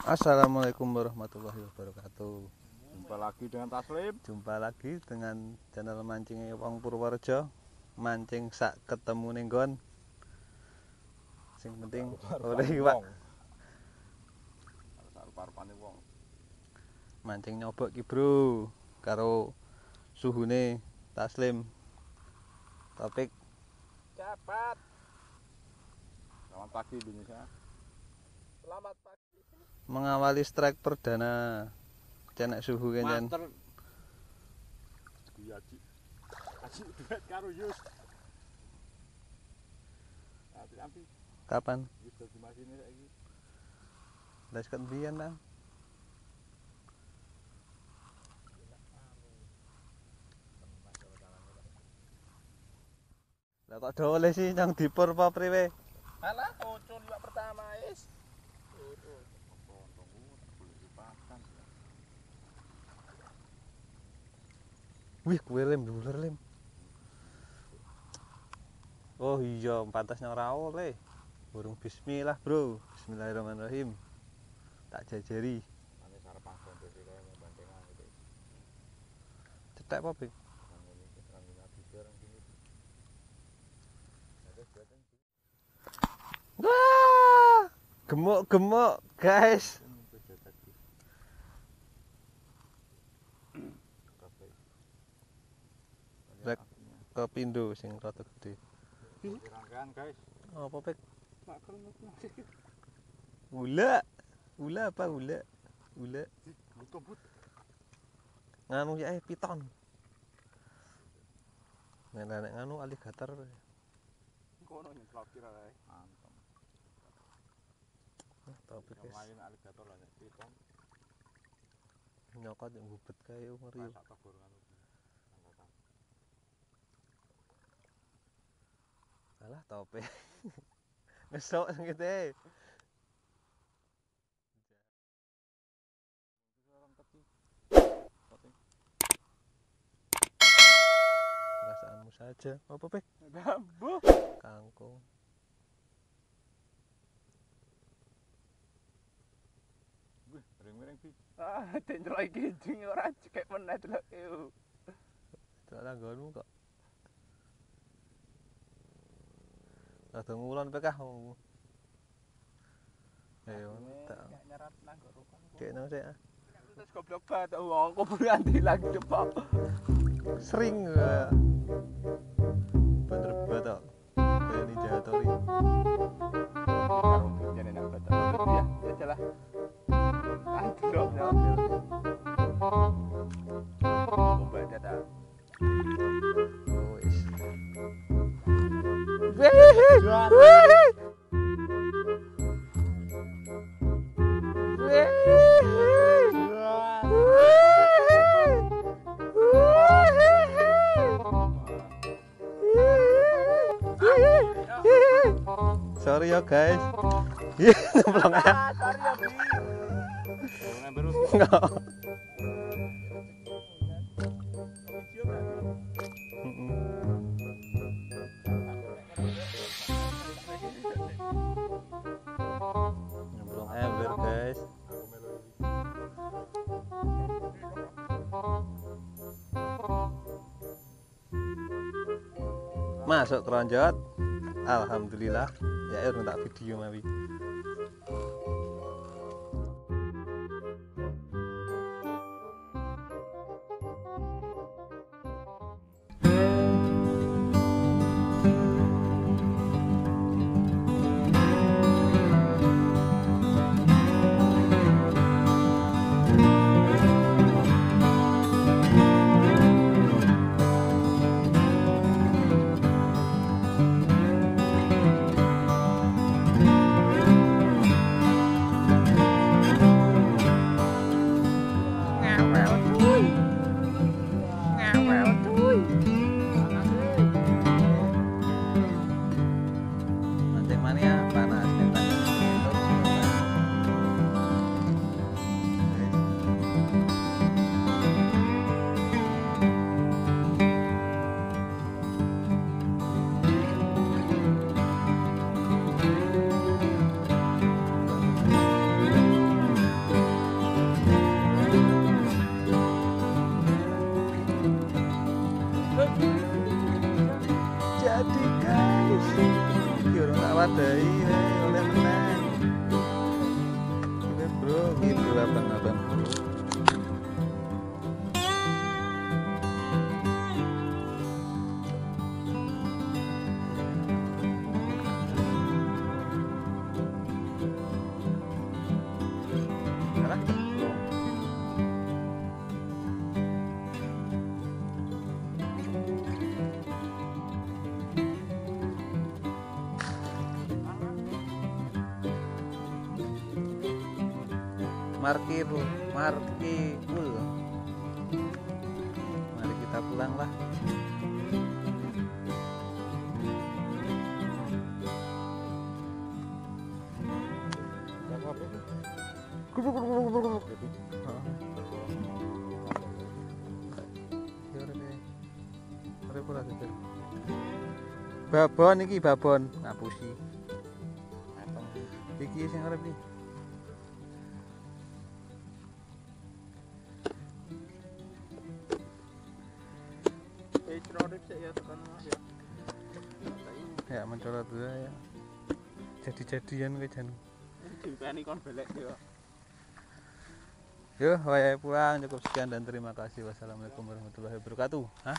Assalamu'alaikum warahmatullahi wabarakatuh. Jumpa lagi dengan Taslim. Jumpa lagi dengan channel mancingnya wong Purworejo. Mancing sak ketemu ning nggon. Sing penting oleh iwak. Arep-arepane wong. Mancing nyobok ki, Bro. Karo suhune Taslim. Topik Cepat. Selamat pagi Indonesia. Selamat pagi. mengawali strike perdana. Cenek suhu kencen. Master. Iya, Ci. Aji duet karo Yus. Ampi. Kapan? Wis dadi masine saiki. Les kan biyen ta. Lah kok dole sih nang dipur apa priwe? Alah, ocon iwak pertama is. Wih, kue lem dhuwur lem. Oh iya, pantasnya ora oleh. Burung bismillah, Bro. Bismillahirrahmanirrahim. Tak jajari. Ane sarep panggon dhewe kaya membantengan gitu. Cetek apa, Pik? Wah! Gemuk-gemuk, guys. Rek kepindo sing rada gede. Rangkaian guys. Apa, Pik? Makan sedikit. Ula. Ula apa ula? Ula. But. Nganu ya piton. Nek nganu aligator. Kono nyeplok kira ae. Mantap. Topik guys. Main aligator lah piton. Nyokot yang gubet kae ngeri. Sak tabur anu. Alah tope. Ngesok gitu e. Perasaanmu saja. Apa, Pek? Bambu. Kangkung. Wih, ring-ring pi. Tenjel iki jing ora cekek meneh delok eu. Delok tanggonmu kok. Rada ngulon Pek ah. Ayo, tak. Nyerat nang gorokan. Dek nang sik. Terus goblok banget wong kuburan lagi depan. Sering bener batok. Kayak Ninja Hattori. Karo jane nang batok. Ya, jalah. Drop ya. Bomba dada. Oh, is. Sorry ya guys. Nyemplung aja. Sorry ya, Bi. Ngember Enggak. Nyemplung ember guys. Masuk keronjot. Alhamdulillah. Ya urung tak video mawi. Salah? Markir. Mari kita pulang lah. Babon iki babon ngapusi. Iki sing arep iki. Ya mencolot dulu ya. Jadi-jadian kowe jan. Dimpeni kon belek yo. Yo, wayahe pulang, cukup sekian dan terima kasih. Wassalamu'alaikum warahmatullahi wabarakatuh. Hah?